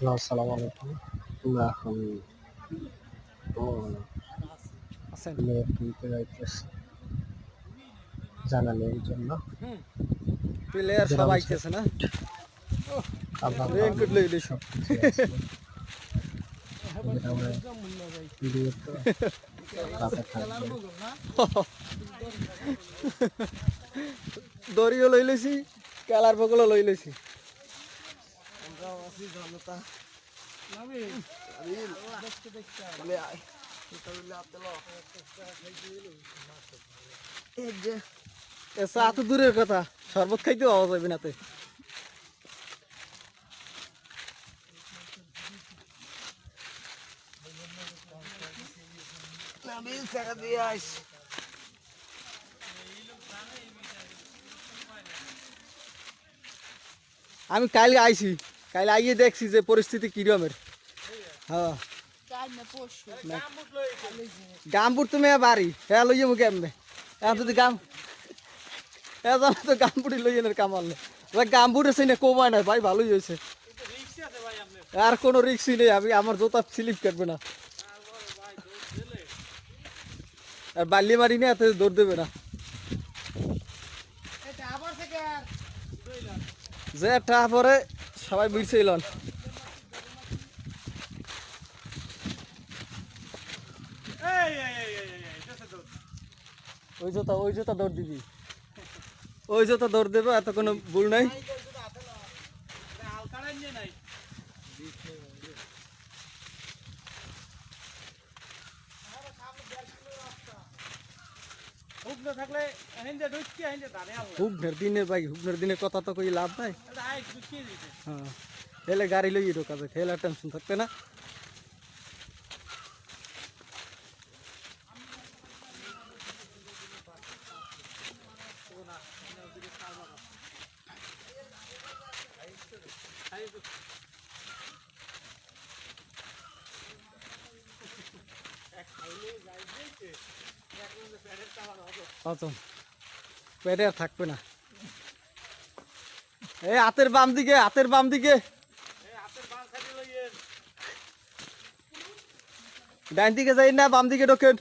Hello, আসসালামু আলাইকুম। আমরা এখন তো আছেন? মেয়ের কিনতে যাইতেছি জানানোর জন্য। প্লেয়ার সব গ্রাম আইতেছে না? সার্টিফিকেট, আধার কার্ড রেনকোট লই লইছি। সবকিছু আছে। গ্রামের বিয়ে তো রাতে থাকবে। দড়িও লই লইছি, কেলার বগলও লই লইছি। এ চা তো দূরের কথা, শরবত খাইতে পাওয়া যাবে না তে। আমি কাল আইছি, কাল আইয়ে দেখছি যে পরিস্থিতি কিরমের। হ্যাঁ, গামপুর তুমি বাড়ি হ্যাঁ লইয়ে মুখে এমনি এখন যদি এখন তো গামপুরি লইয়ে কামাল গামপুর আছে না কমায় না ভাই, ভালোই হয়েছে। আর কোনো রিক্সই নেই, আমি আমার জোতা স্লিপ কাটবে না, আর বাল্লি মারি না এত দৌড় দেবে না। যে একটা পরে সবাই বুঝছে এলন। ওই জোতা দৌড় দিবি, ওই জোতা দৌড় দেবে, এত কোনো ভুল নাই। হুগনের দিনে ভাই, হুগনের দিনে কথা তো কই লাভ নাই। হ্যাঁ, হেলে গাড়ি লইয়ে ঢোকা যায়, হেলে টেনশন থাকতে না। অচম পেটে আর থাকবে না। এই হাতের বাম দিকে, হাতের বাম দিকে, ডাইন দিকে যাই না, বাম দিকে ঢোকেন।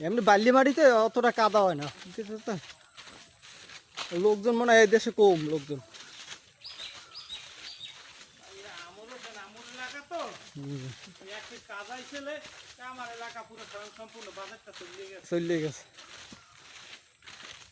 এমনি বাল্লি মাটিতে অতটা কাদা হয় না, লোকজন মনে হয় এই দেশে কম লোকজন। চলে গেছে।